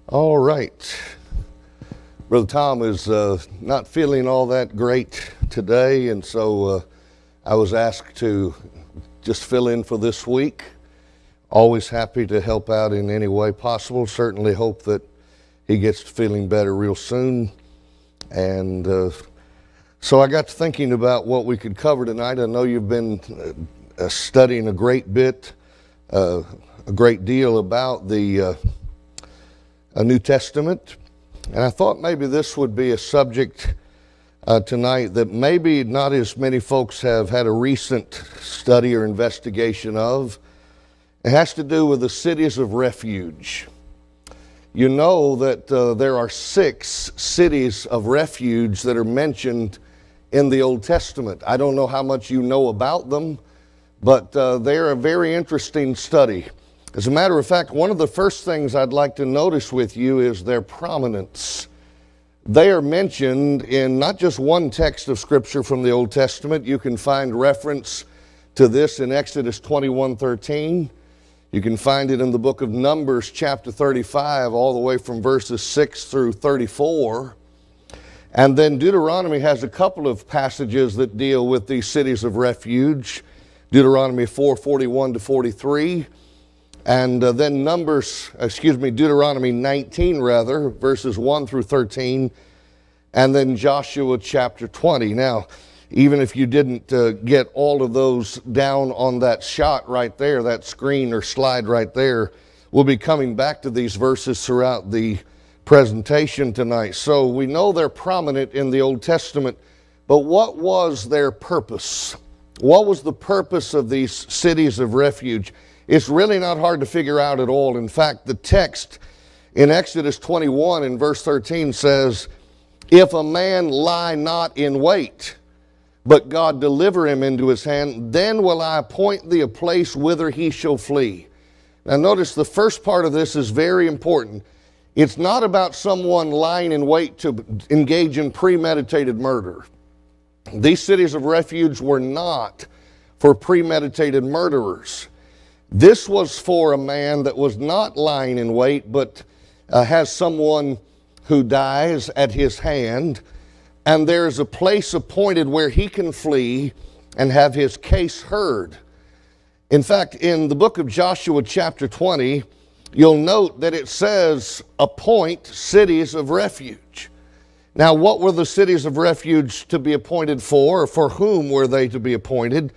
All right. Brother Tom is not feeling all that great today, and so I was asked to just fill in for this week. Always happy to help out in any way possible. Certainly hope that he gets feeling better real soon. And so I got to thinking about what we could cover tonight. I know you've been studying a great deal about the New Testament. And I thought maybe this would be a subject tonight that maybe not as many folks have had a recent study or investigation of. It has to do with the cities of refuge. You know that there are 6 cities of refuge that are mentioned in the Old Testament. I don't know how much you know about them, but they're a very interesting study. As a matter of fact, one of the first things I'd like to notice with you is their prominence. They are mentioned in not just one text of Scripture from the Old Testament. You can find reference to this in Exodus 21:13. You can find it in the book of Numbers chapter 35, all the way from verses 6 through 34. And then Deuteronomy has a couple of passages that deal with these cities of refuge. Deuteronomy 4:41 to 43. And then Deuteronomy 19 verses 1 through 13, and then Joshua chapter 20. Now, even if you didn't get all of those down on that shot right there, that screen or slide right there, we'll be coming back to these verses throughout the presentation tonight. So we know they're prominent in the Old Testament, but what was their purpose? What was the purpose of these cities of refuge? It's really not hard to figure out at all. In fact, the text in Exodus 21 and verse 13 says, "If a man lie not in wait, but God deliver him into his hand, then will I appoint thee a place whither he shall flee." Now notice the first part of this is very important. It's not about someone lying in wait to engage in premeditated murder. These cities of refuge were not for premeditated murderers. This was for a man that was not lying in wait, but has someone who dies at his hand, and there's a place appointed where he can flee and have his case heard. In fact, in the book of Joshua chapter 20, you'll note that it says, "Appoint cities of refuge." Now, what were the cities of refuge to be appointed for, or for whom were they to be appointed?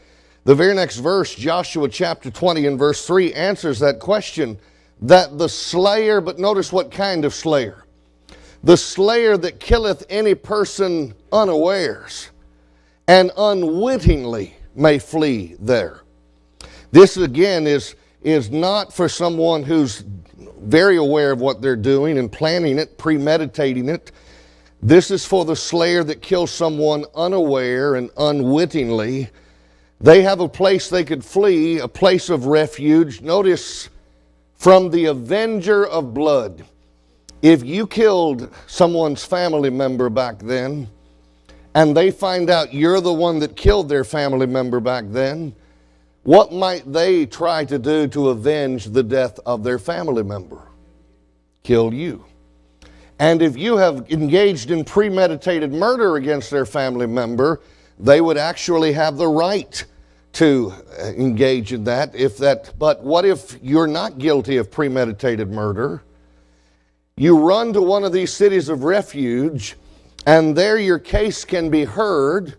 The very next verse, Joshua chapter 20 and verse 3, answers that question, that the slayer, but notice what kind of slayer? The slayer that killeth any person unawares and unwittingly may flee there. This again is not for someone who's very aware of what they're doing and planning it, premeditating it. This is for the slayer that kills someone unaware and unwittingly. They have a place they could flee, a place of refuge. Notice, from the avenger of blood. If you killed someone's family member back then, and they find out you're the one that killed their family member back then, what might they try to do to avenge the death of their family member? Kill you. And if you have engaged in premeditated murder against their family member, they would actually have the right to engage in that. But what if you're not guilty of premeditated murder? You run to one of these cities of refuge, and there your case can be heard,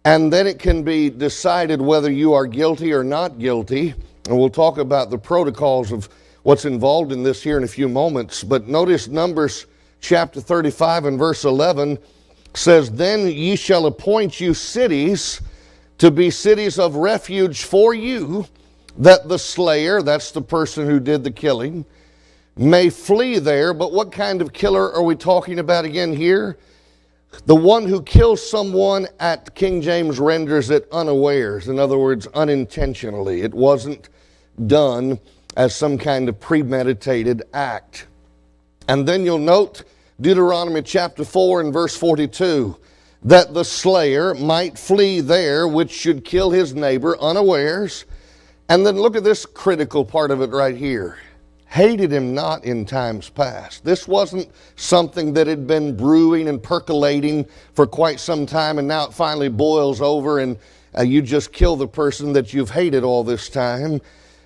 and then it can be decided whether you are guilty or not guilty. And we'll talk about the protocols of what's involved in this here in a few moments. But notice Numbers chapter 35 and verse 11 says, "Then ye shall appoint you cities to be cities of refuge for you, that the slayer," that's the person who did the killing, "may flee there." But what kind of killer are we talking about again here? The one who kills someone, at King James renders it unawares. In other words, unintentionally. It wasn't done as some kind of premeditated act. And then you'll note Deuteronomy chapter 4 and verse 42, that the slayer might flee there, which should kill his neighbor unawares. And then look at this critical part of it right here. hated him not in times past. This wasn't something that had been brewing and percolating for quite some time, and now it finally boils over and you just kill the person that you've hated all this time.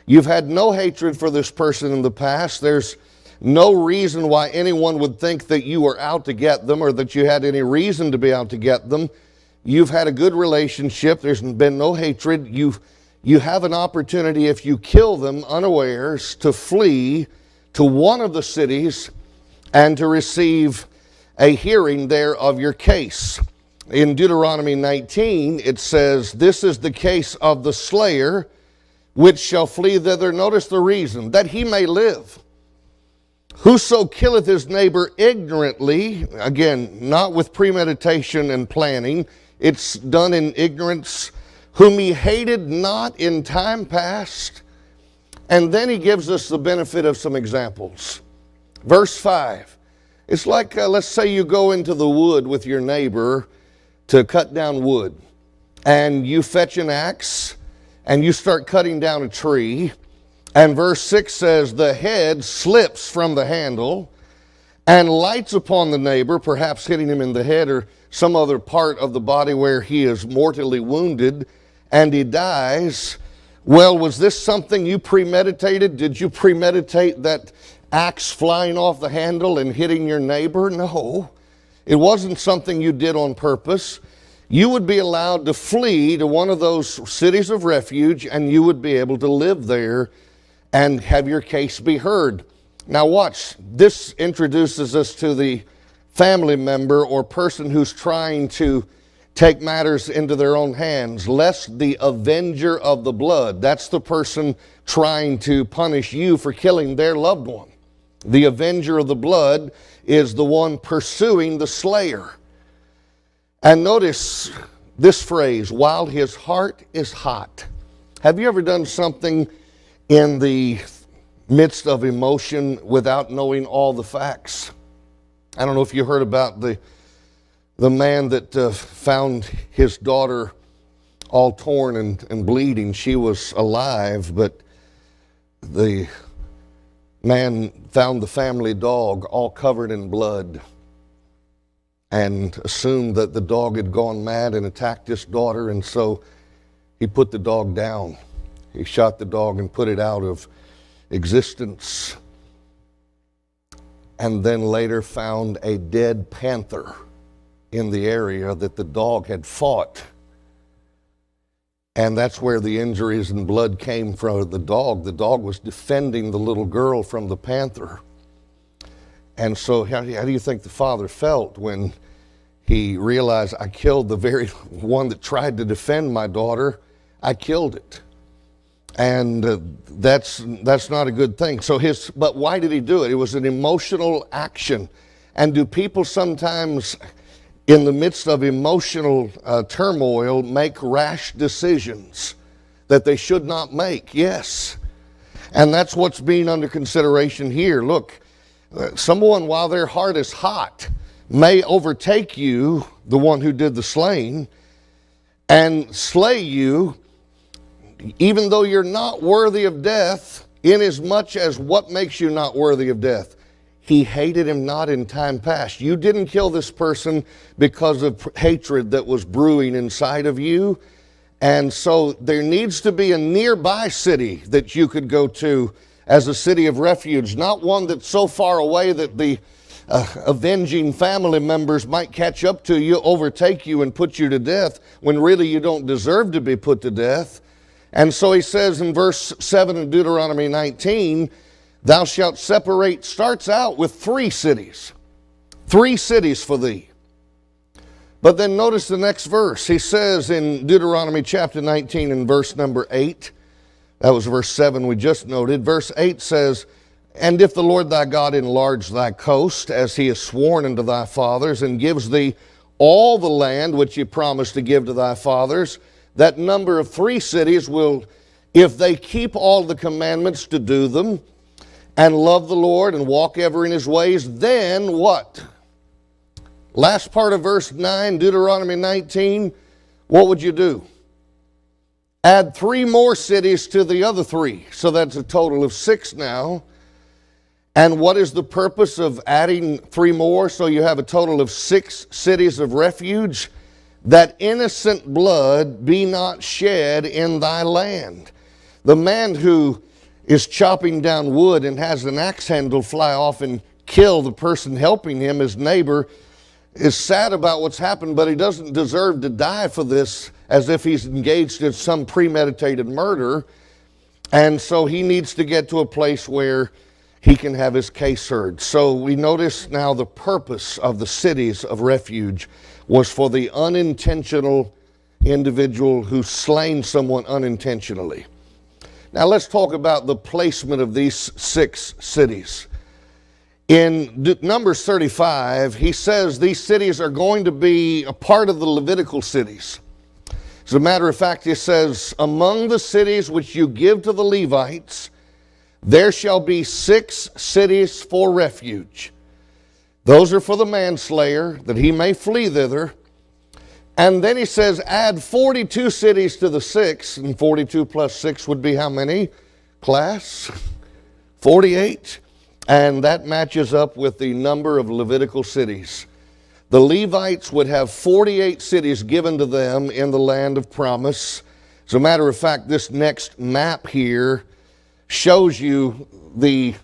You've had no hatred for this person in the past. There's no reason why anyone would think that you were out to get them or that you had any reason to be out to get them. You've had a good relationship. There's been no hatred. You have an opportunity, if you kill them unawares, to flee to one of the cities and to receive a hearing there of your case. In Deuteronomy 19, it says, "This is the case of the slayer, which shall flee thither." Notice the reason, "that he may live. Whoso killeth his neighbor ignorantly," again, not with premeditation and planning, it's done in ignorance, "whom he hated not in time past." And then he gives us the benefit of some examples. Verse 5, it's like, let's say you go into the wood with your neighbor to cut down wood, and you fetch an axe, and you start cutting down a tree, and verse 6 says, "the head slips from the handle and lights upon the neighbor," perhaps hitting him in the head or some other part of the body where he is mortally wounded, and he dies. Well, was this something you premeditated? Did you premeditate that axe flying off the handle and hitting your neighbor? No, it wasn't something you did on purpose. You would be allowed to flee to one of those cities of refuge, and you would be able to live there and have your case be heard. Now watch, this introduces us to the family member or person who's trying to take matters into their own hands, lest the avenger of the blood, that's the person trying to punish you for killing their loved one. The avenger of the blood is the one pursuing the slayer. And notice this phrase, "while his heart is hot." Have you ever done something in the midst of emotion without knowing all the facts? I don't know if you heard about the man that found his daughter all torn and bleeding. She was alive, but the man found the family dog all covered in blood and assumed that the dog had gone mad and attacked his daughter, and so he put the dog down. He shot the dog and put it out of existence, and then later found a dead panther in the area that the dog had fought. And that's where the injuries and blood came from the dog. The dog was defending the little girl from the panther. And so how do you think the father felt when he realized, I killed the very one that tried to defend my daughter? I killed it. And that's not a good thing. But why did he do it? It was an emotional action. And do people sometimes, in the midst of emotional turmoil, make rash decisions that they should not make? Yes. And that's what's being under consideration here. Look, someone, while their heart is hot, may overtake you, the one who did the slaying, and slay you, even though you're not worthy of death, inasmuch as what makes you not worthy of death? He hated him not in time past. You didn't kill this person because of hatred that was brewing inside of you. And so there needs to be a nearby city that you could go to as a city of refuge, not one that's so far away that the avenging family members might catch up to you, overtake you, and put you to death, when really you don't deserve to be put to death. And so he says in verse 7 of Deuteronomy 19, thou shalt separate, starts out with 3 cities. 3 cities for thee. But then notice the next verse. He says in Deuteronomy chapter 19 and verse number 8, that was verse 7 we just noted. Verse 8 says, and if the Lord thy God enlarge thy coast, as he has sworn unto thy fathers, and gives thee all the land which he promised to give to thy fathers, that number of 3 cities will, if they keep all the commandments to do them, and love the Lord and walk ever in his ways, then what? Last part of verse 9, Deuteronomy 19, what would you do? Add 3 more cities to the other 3. So that's a total of 6 now. And what is the purpose of adding 3 more? So you have a total of 6 cities of refuge. That innocent blood be not shed in thy land. The man who is chopping down wood and has an axe handle fly off and kill the person helping him, his neighbor, is sad about what's happened, but he doesn't deserve to die for this, as if he's engaged in some premeditated murder. And so he needs to get to a place where he can have his case heard. So we notice now the purpose of the cities of refuge was for the unintentional individual who slain someone unintentionally. Now let's talk about the placement of these 6 cities. In Numbers 35, he says these cities are going to be a part of the Levitical cities. As a matter of fact, he says, among the cities which you give to the Levites, there shall be 6 cities for refuge. Those are for the manslayer, that he may flee thither. And then he says, add 42 cities to the 6, and 42 plus 6 would be how many? Class? 48. And that matches up with the number of Levitical cities. The Levites would have 48 cities given to them in the land of promise. As a matter of fact, this next map here shows you the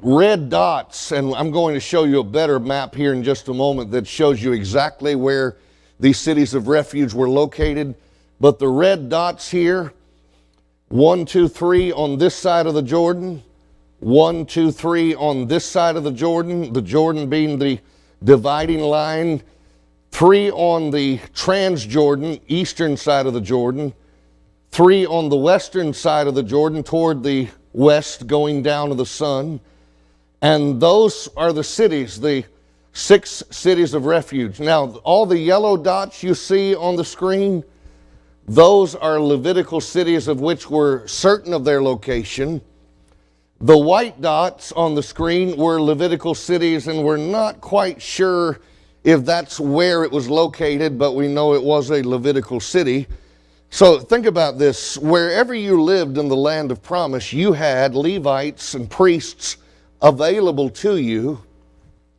red dots, and I'm going to show you a better map here in just a moment that shows you exactly where these cities of refuge were located. But the red dots here, 1, 2, 3 on this side of the Jordan, 1, 2, 3 on this side of the Jordan being the dividing line, 3 on the Transjordan, eastern side of the Jordan, 3 on the western side of the Jordan toward the west going down to the sun. And those are the cities, the 6 cities of refuge. Now, all the yellow dots you see on the screen, those are Levitical cities of which we're certain of their location. The white dots on the screen were Levitical cities, and we're not quite sure if that's where it was located, but we know it was a Levitical city. So think about this. Wherever you lived in the land of promise, you had Levites and priests available to you,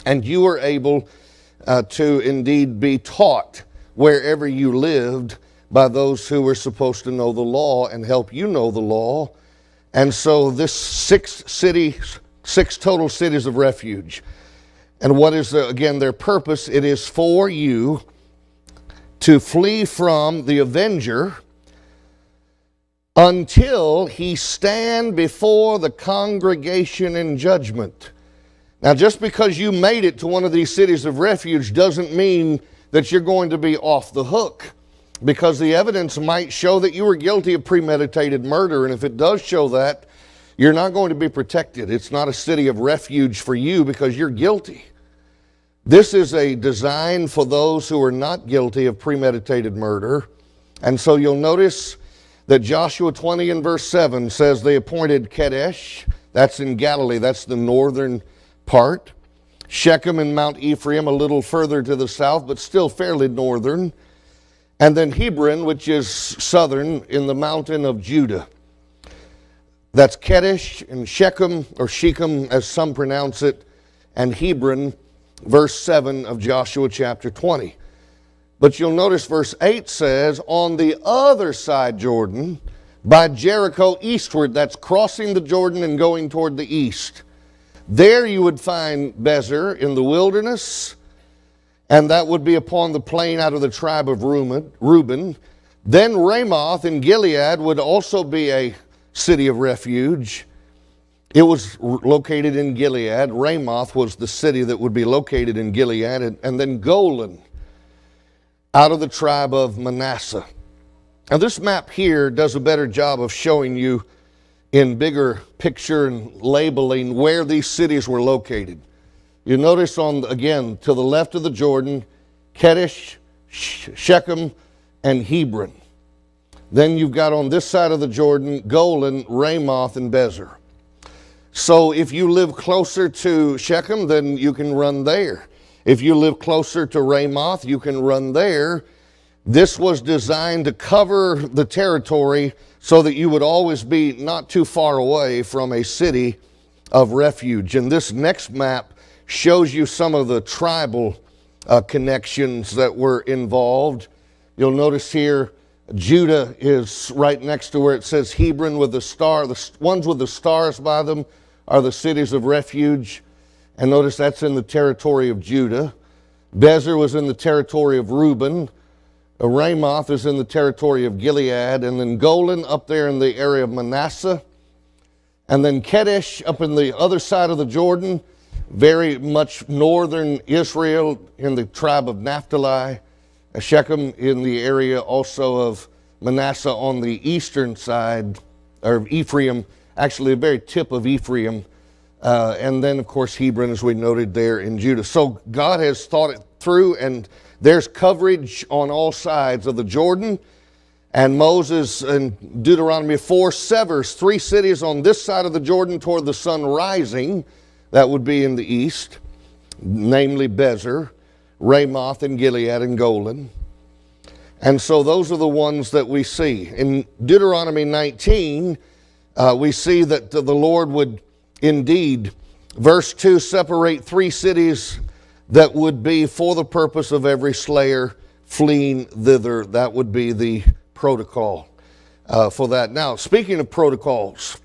and you were able to indeed be taught wherever you lived by those who were supposed to know the law and help you know the law. And so this 6 total cities of refuge. And what is, again, their purpose? It is for you to flee from the Avenger until he stand before the congregation in judgment. Now, just because you made it to one of these cities of refuge doesn't mean that you're going to be off the hook, because the evidence might show that you were guilty of premeditated murder, and if it does show that, you're not going to be protected. It's not a city of refuge for you because you're guilty. This is a design for those who are not guilty of premeditated murder. And so you'll notice that Joshua 20 and verse 7 says they appointed Kadesh, that's in Galilee, that's the northern part. Shechem and Mount Ephraim a little further to the south, but still fairly northern. And then Hebron, which is southern in the mountain of Judah. That's Kadesh and Shechem, or Shechem as some pronounce it, and Hebron, verse 7 of Joshua chapter 20. But you'll notice verse 8 says, on the other side Jordan, by Jericho eastward, that's crossing the Jordan and going toward the east. There you would find Bezer in the wilderness, and that would be upon the plain out of the tribe of Reuben. Then Ramoth in Gilead would also be a city of refuge. It was located in Gilead. Ramoth was the city that would be located in Gilead. And then Golan out of the tribe of Manasseh. Now this map here does a better job of showing you in bigger picture and labeling where these cities were located. You notice again, to the left of the Jordan, Kadesh, Shechem, and Hebron. Then you've got on this side of the Jordan, Golan, Ramoth, and Bezer. So if you live closer to Shechem, then you can run there. If you live closer to Ramoth, you can run there. This was designed to cover the territory so that you would always be not too far away from a city of Refuge. And this next map shows you some of the tribal connections that were involved. You'll notice here Judah is right next to where it says Hebron with the star. The ones with the stars by them are the cities of refuge. And notice that's in the territory of Judah. Bezer was in the territory of Reuben. Ramoth is in the territory of Gilead. And then Golan up there in the area of Manasseh. And then Kedesh up in the other side of the Jordan, very much northern Israel in the tribe of Naphtali. Shechem in the area also of Manasseh on the eastern side, or Ephraim, actually the very tip of Ephraim. And then, of course, Hebron, as we noted there in Judah. So God has thought it through, and there's coverage on all sides of the Jordan. And Moses in Deuteronomy 4 severs 3 cities on this side of the Jordan toward the sun rising. That would be in the east, namely Bezer, Ramoth, and Gilead, and Golan. And so those are the ones that we see. In Deuteronomy 19, we see that the Lord would indeed, verse 2, separate 3 cities that would be for the purpose of every slayer fleeing thither. That would be the protocol for that. Now, speaking of protocols,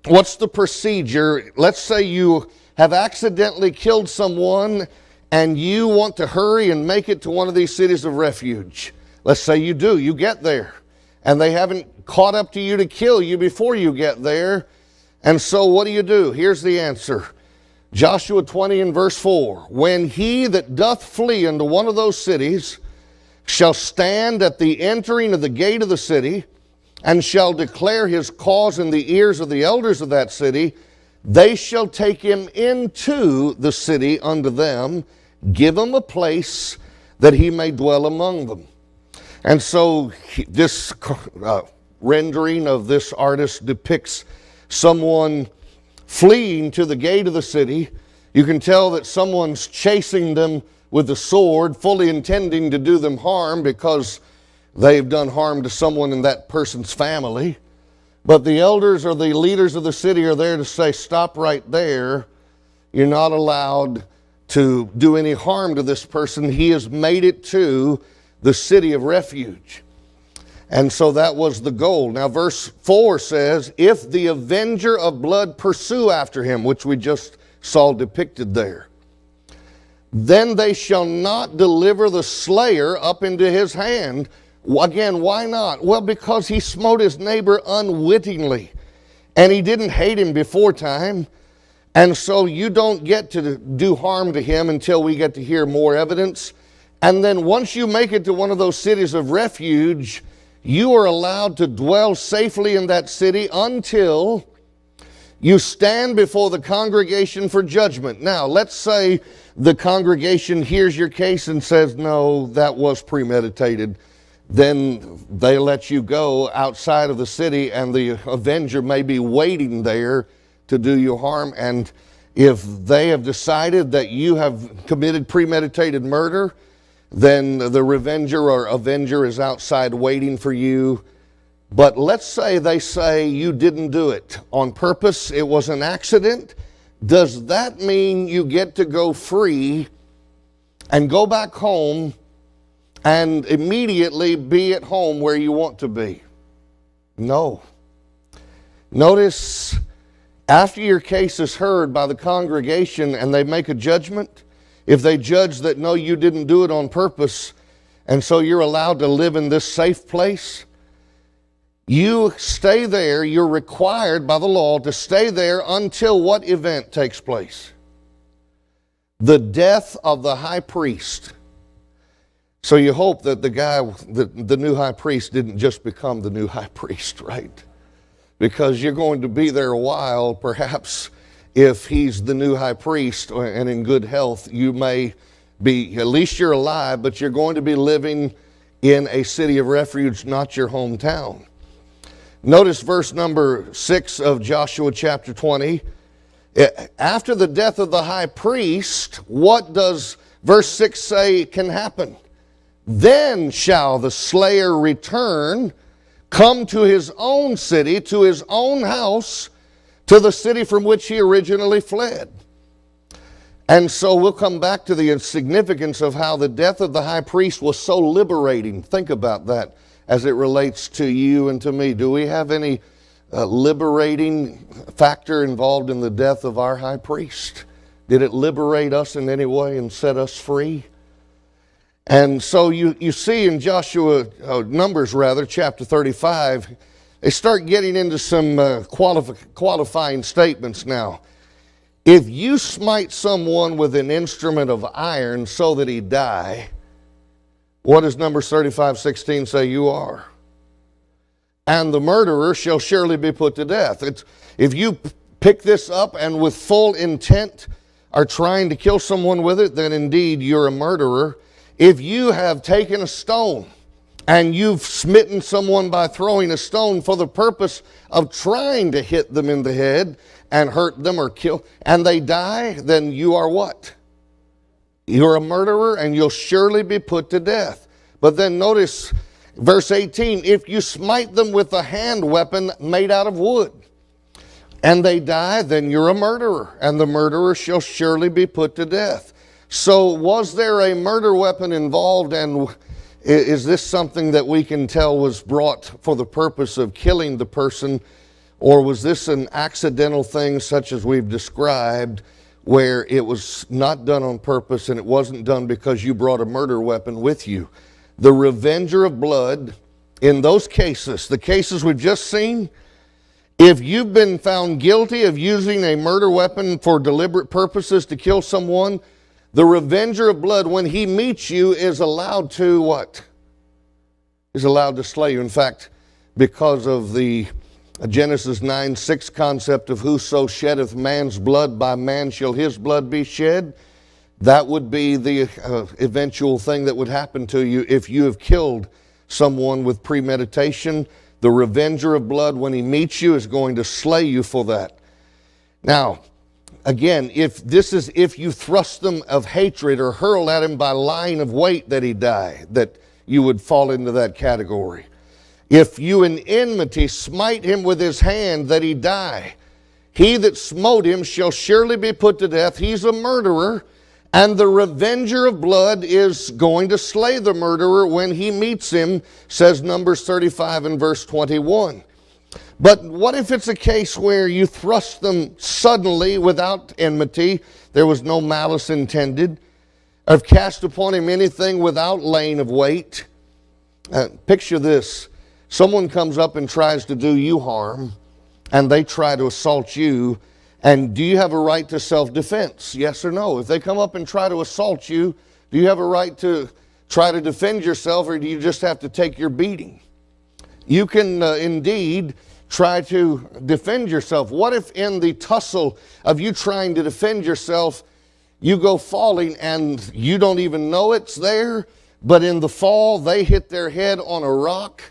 what's the procedure? Let's say you have accidentally killed someone and you want to hurry and make it to one of these cities of refuge. Let's say you do. You get there and they haven't caught up to you to kill you before you get there. And so what do? Here's the answer. Joshua 20 and verse 4. When he that doth flee into one of those cities shall stand at the entering of the gate of the city, and shall declare his cause in the ears of the elders of that city, they shall take him into the city unto them, give him a place that he may dwell among them. And so this rendering of this artist depicts someone fleeing to the gate of the city. You can tell that someone's chasing them with the sword, fully intending to do them harm because they've done harm to someone in that person's family. But the elders or the leaders of the city are there to say, stop right there. You're not allowed to do any harm to this person. He has made it to the city of refuge. And so that was the goal. Now verse 4 says, if the avenger of blood pursue after him, which we just saw depicted there, then they shall not deliver the slayer up into his hand. Again, why not? Well, because he smote his neighbor unwittingly, and he didn't hate him before time. And so you don't get to do harm to him until we get to hear more evidence. And then once you make it to one of those cities of refuge, you are allowed to dwell safely in that city until you stand before the congregation for judgment. Now, let's say the congregation hears your case and says, no, that was premeditated. Then they let you go outside of the city, and the avenger may be waiting there to do you harm. And if they have decided that you have committed premeditated murder, then the revenger or avenger is outside waiting for you. But let's say they say you didn't do it on purpose, it was an accident. Does that mean you get to go free and go back home and immediately be at home where you want to be? No. Notice, after your case is heard by the congregation and they make a judgment, if they judge that no, you didn't do it on purpose, and so you're allowed to live in this safe place, you stay there. You're required by the law to stay there until what event takes place? The death of the high priest. So you hope that the new high priest didn't just become the new high priest, right? Because you're going to be there a while. Perhaps if he's the new high priest and in good health, you may be, at least you're alive, but you're going to be living in a city of refuge, not your hometown. Notice verse number 6 of Joshua chapter 20. After the death of the high priest, what does verse 6 say can happen? Then shall the slayer return, come to his own city, to his own house, to the city from which he originally fled. And so we'll come back to the significance of how the death of the high priest was so liberating. Think about that as it relates to you and to me. Do we have any liberating factor involved in the death of our high priest? Did it liberate us in any way and set us free? And so you see in Numbers chapter 35, they start getting into some qualifying statements now. If you smite someone with an instrument of iron so that he die, what does Numbers 35:16 say you are? And the murderer shall surely be put to death. If you pick this up and with full intent are trying to kill someone with it, then indeed you're a murderer. If you have taken a stone and you've smitten someone by throwing a stone for the purpose of trying to hit them in the head and hurt them or kill, and they die, then you are what? You're a murderer, and you'll surely be put to death. But then notice verse 18, if you smite them with a hand weapon made out of wood, and they die, then you're a murderer, and the murderer shall surely be put to death. So was there a murder weapon involved, and is this something that we can tell was brought for the purpose of killing the person, or was this an accidental thing such as we've described, where it was not done on purpose and it wasn't done because you brought a murder weapon with you? The revenger of blood, in those cases, the cases we've just seen, if you've been found guilty of using a murder weapon for deliberate purposes to kill someone, the revenger of blood, when he meets you, is allowed to what? Is allowed to slay you. In fact, because of the Genesis 9:6 concept of whoso sheddeth man's blood, by man shall his blood be shed, that would be the eventual thing that would happen to you if you have killed someone with premeditation. The revenger of blood, when he meets you, is going to slay you for that. Now, again, if you thrust them of hatred or hurl at him by lying of weight that he die, that you would fall into that category. If you in enmity smite him with his hand that he die, he that smote him shall surely be put to death. He's a murderer, and the revenger of blood is going to slay the murderer when he meets him, says Numbers 35 and verse 21. But what if it's a case where you thrust them suddenly without enmity, there was no malice intended, or cast upon him anything without laying of weight? Picture this. Someone comes up and tries to do you harm, and they try to assault you, and do you have a right to self-defense? Yes or no? If they come up and try to assault you, do you have a right to try to defend yourself, or do you just have to take your beating? You can indeed try to defend yourself. What if in the tussle of you trying to defend yourself, you go falling and you don't even know it's there, but in the fall they hit their head on a rock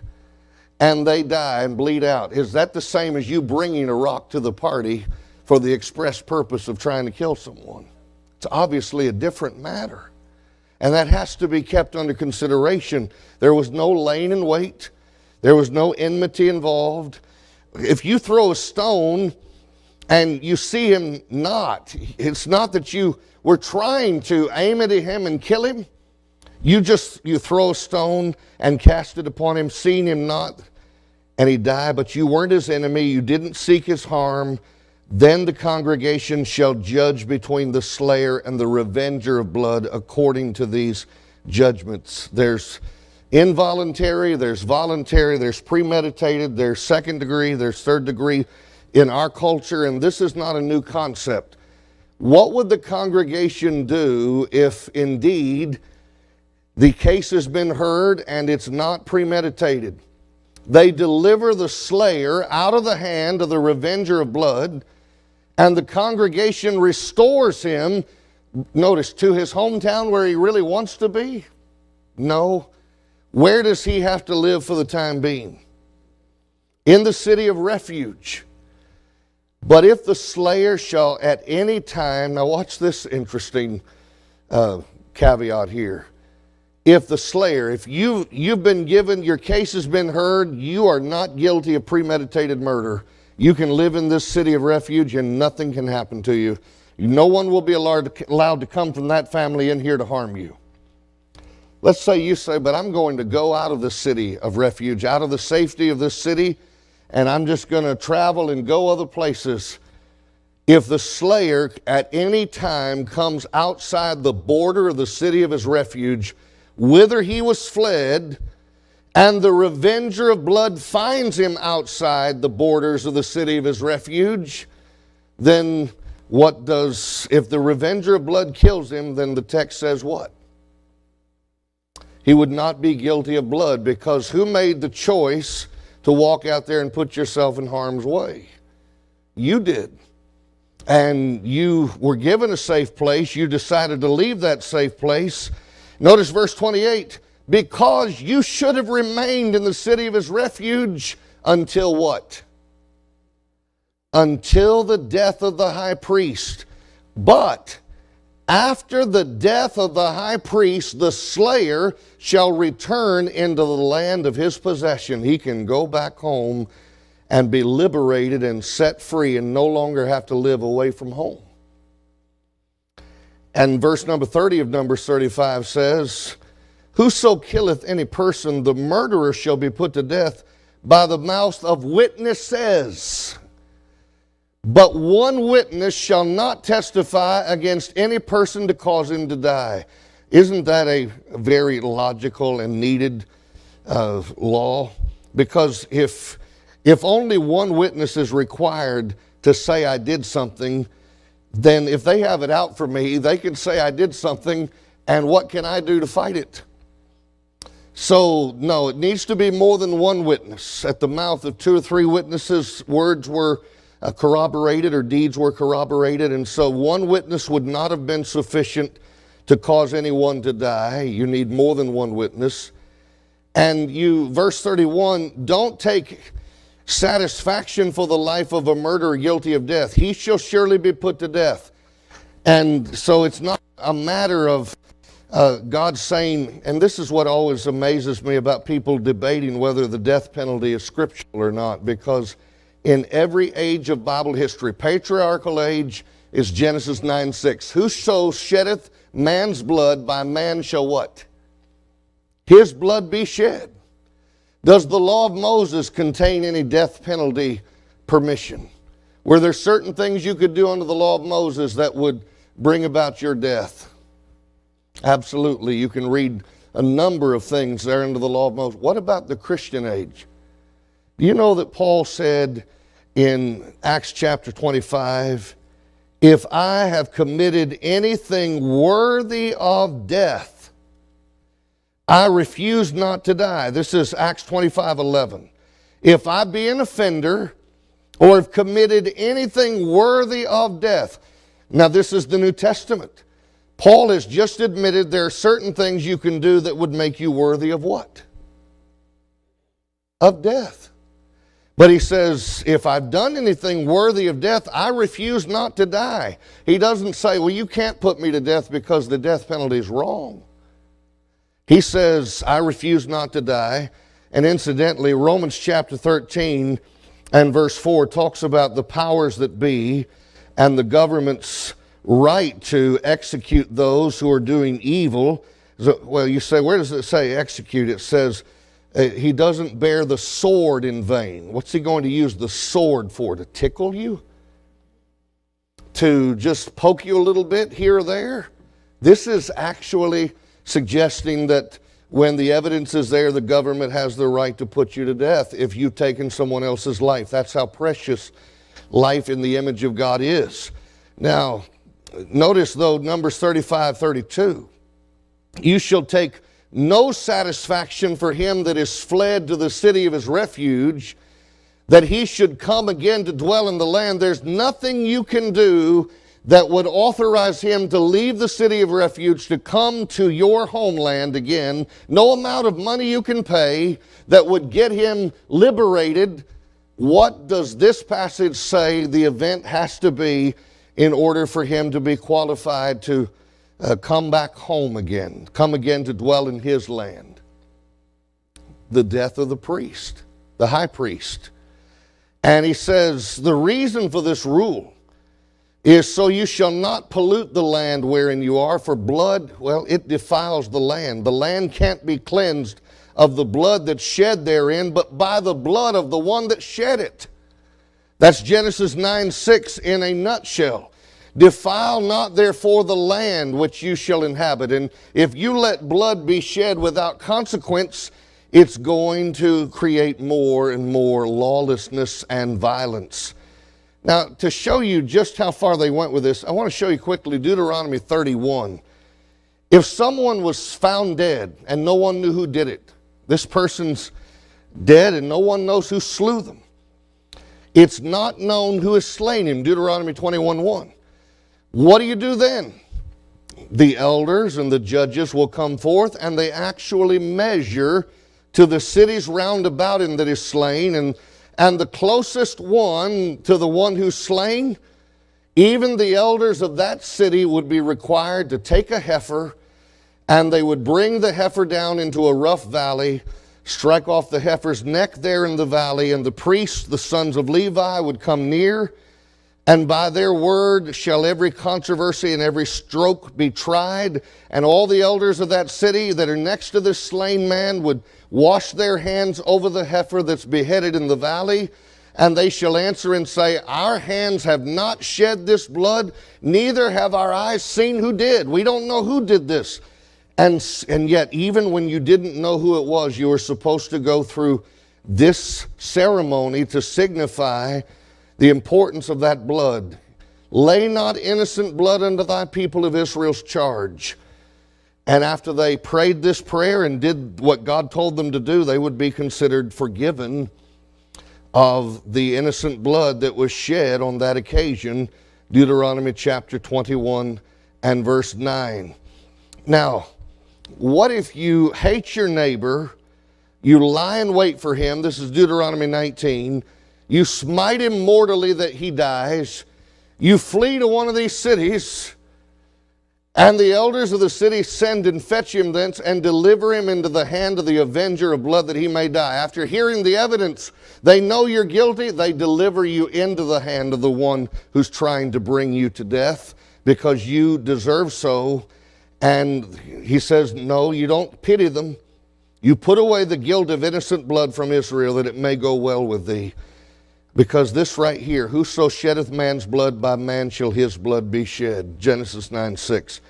and they die and bleed out? Is that the same as you bringing a rock to the party for the express purpose of trying to kill someone? It's obviously a different matter. And that has to be kept under consideration. There was no laying in wait. There was no enmity involved. If you throw a stone and you see him not, it's not that you were trying to aim at him and kill him. You throw a stone and cast it upon him, seeing him not, and he died, but you weren't his enemy. You didn't seek his harm. Then the congregation shall judge between the slayer and the revenger of blood according to these judgments. There's involuntary, there's voluntary, there's premeditated, there's second degree, there's third degree in our culture, and this is not a new concept. What would the congregation do if indeed the case has been heard and it's not premeditated? They deliver the slayer out of the hand of the revenger of blood, and the congregation restores him, notice, to his hometown where he really wants to be? No. Where does he have to live for the time being? In the city of refuge. But if the slayer shall at any time, now watch this interesting caveat here. If the slayer, if you've been given, your case has been heard, you are not guilty of premeditated murder. You can live in this city of refuge and nothing can happen to you. No one will be allowed to come from that family in here to harm you. Let's say you say, but I'm going to go out of the city of refuge, out of the safety of this city, and I'm just going to travel and go other places. If the slayer at any time comes outside the border of the city of his refuge, whither he was fled, and the revenger of blood finds him outside the borders of the city of his refuge, then if the revenger of blood kills him, then the text says what? He would not be guilty of blood, because who made the choice to walk out there and put yourself in harm's way? You did. And you were given a safe place. You decided to leave that safe place. Notice verse 28. Because you should have remained in the city of his refuge until what? Until the death of the high priest. But after the death of the high priest, the slayer shall return into the land of his possession. He can go back home and be liberated and set free and no longer have to live away from home. And verse number 30 of Numbers 35 says, whoso killeth any person, the murderer shall be put to death by the mouth of witnesses. But one witness shall not testify against any person to cause him to die. Isn't that a very logical and needed law? Because if only one witness is required to say I did something, then if they have it out for me, they can say I did something, and what can I do to fight it? So, no, it needs to be more than one witness. At the mouth of 2 or 3 witnesses, words were corroborated or deeds were corroborated, and so one witness would not have been sufficient to cause anyone to die. You need more than one witness. And verse 31, don't take satisfaction for the life of a murderer guilty of death. He shall surely be put to death. And so it's not a matter of God saying, and this is what always amazes me about people debating whether the death penalty is scriptural or not, because in every age of Bible history, patriarchal age is Genesis 9:6. Whoso sheddeth man's blood, by man shall what? His blood be shed. Does the law of Moses contain any death penalty permission? Were there certain things you could do under the law of Moses that would bring about your death? Absolutely. You can read a number of things there under the law of Moses. What about the Christian age? Do you know that Paul said in Acts chapter 25, if I have committed anything worthy of death, I refuse not to die. This is Acts 25:11. If I be an offender or have committed anything worthy of death. Now this is the New Testament. Paul has just admitted there are certain things you can do that would make you worthy of what? Of death. But he says, if I've done anything worthy of death, I refuse not to die. He doesn't say, well, you can't put me to death because the death penalty is wrong. He says, I refuse not to die. And incidentally, Romans chapter 13 and verse 4 talks about the powers that be and the government's right to execute those who are doing evil. Well, you say, where does it say execute? It says he doesn't bear the sword in vain. What's he going to use the sword for? To tickle you? To just poke you a little bit here or there? This is actually suggesting that when the evidence is there, the government has the right to put you to death if you've taken someone else's life. That's how precious life in the image of God is. Now, notice though, Numbers 35:32. You shall take no satisfaction for him that is fled to the city of his refuge, that he should come again to dwell in the land. There's nothing you can do that would authorize him to leave the city of refuge to come to your homeland again. No amount of money you can pay that would get him liberated. What does this passage say the event has to be in order for him to be qualified to come back home again, come again to dwell in his land? The death of the priest, the high priest. And he says, the reason for this rule is so you shall not pollute the land wherein you are, for blood, well, it defiles the land. The land can't be cleansed of the blood that's shed therein, but by the blood of the one that shed it. That's Genesis 9:6 in a nutshell. Defile not therefore the land which you shall inhabit. And if you let blood be shed without consequence, it's going to create more and more lawlessness and violence. Now, to show you just how far they went with this, I want to show you quickly Deuteronomy 31. If someone was found dead and no one knew who did it, this person's dead and no one knows who slew them. It's not known who has slain him, Deuteronomy 21:1. What do you do then? The elders and the judges will come forth, and they actually measure to the cities round about him that is slain, and the closest one to the one who's slain, even the elders of that city would be required to take a heifer, and they would bring the heifer down into a rough valley, strike off the heifer's neck there in the valley, and the priests, the sons of Levi, would come near, and by their word shall every controversy and every stroke be tried. And all the elders of that city that are next to this slain man would wash their hands over the heifer that's beheaded in the valley, and they shall answer and say, our hands have not shed this blood, neither have our eyes seen who did. We don't know who did this. And yet, even when you didn't know who it was, you were supposed to go through this ceremony to signify the importance of that blood. Lay not innocent blood unto thy people of Israel's charge. And after they prayed this prayer and did what God told them to do, they would be considered forgiven of the innocent blood that was shed on that occasion. Deuteronomy chapter 21 and verse 9. Now, what if you hate your neighbor, you lie in wait for him, this is Deuteronomy 19, you smite him mortally that he dies, you flee to one of these cities, and the elders of the city send and fetch him thence and deliver him into the hand of the avenger of blood that he may die. After hearing the evidence, they know you're guilty, they deliver you into the hand of the one who's trying to bring you to death because you deserve so. And he says, no, you don't pity them. You put away the guilt of innocent blood from Israel, that it may go well with thee. Because this right here, whoso sheddeth man's blood, by man shall his blood be shed. Genesis 9:6.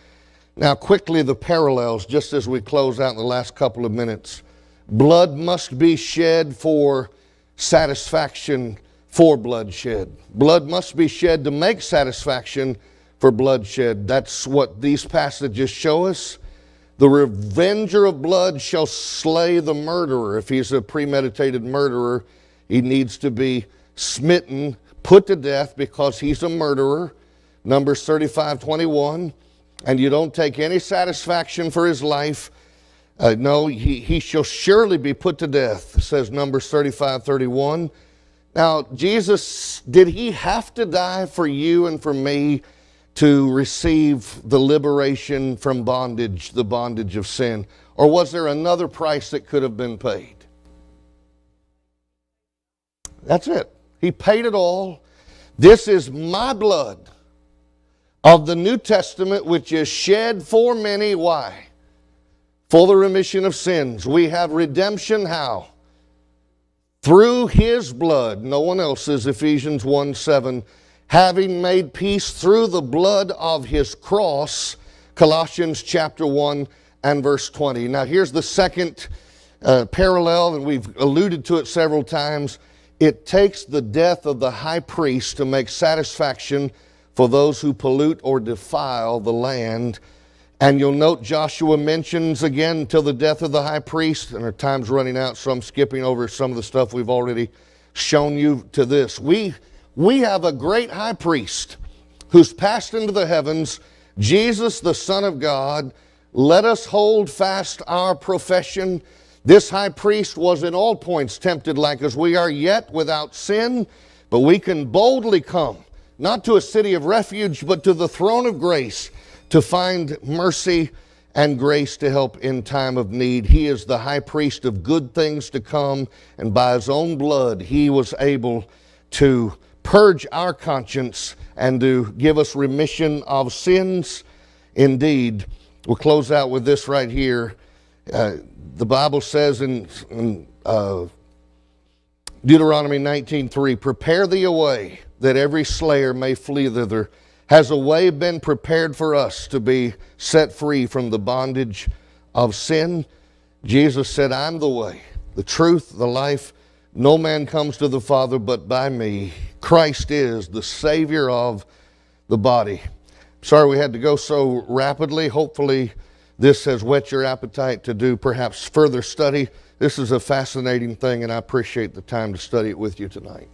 Now quickly the parallels, just as we close out in the last couple of minutes. Blood must be shed for satisfaction for bloodshed. Blood must be shed to make satisfaction for bloodshed. That's what these passages show us. The revenger of blood shall slay the murderer. If he's a premeditated murderer, he needs to be smitten, put to death because he's a murderer. Numbers 35:21. And you don't take any satisfaction for his life. No, he shall surely be put to death, says Numbers 35:31. Now, Jesus, did he have to die for you and for me to receive the liberation from bondage, the bondage of sin? Or was there another price that could have been paid? That's it. He paid it all. This is my blood of the New Testament, which is shed for many. Why? For the remission of sins. We have redemption how? Through his blood, no one else's, Ephesians 1:7. Having made peace through the blood of his cross, Colossians chapter 1 and verse 20. Now here's the second parallel, and we've alluded to it several times. It takes the death of the high priest to make satisfaction for those who pollute or defile the land. And you'll note Joshua mentions again till the death of the high priest, and our time's running out, so I'm skipping over some of the stuff we've already shown you to this. We have a great high priest who's passed into the heavens, Jesus, the Son of God. Let us hold fast our profession. This high priest was in all points tempted like as we are, yet without sin. But we can boldly come, not to a city of refuge, but to the throne of grace to find mercy and grace to help in time of need. He is the high priest of good things to come, and by his own blood he was able to purge our conscience and to give us remission of sins. Indeed, we'll close out with this right here. The Bible says in Deuteronomy 19:3, prepare thee a way that every slayer may flee thither. Has a way been prepared for us to be set free from the bondage of sin? Jesus said, I'm the way, the truth, the life. No man comes to the Father but by me. Christ is the Savior of the body. Sorry we had to go so rapidly. Hopefully this has whet your appetite to do perhaps further study. This is a fascinating thing, and I appreciate the time to study it with you tonight.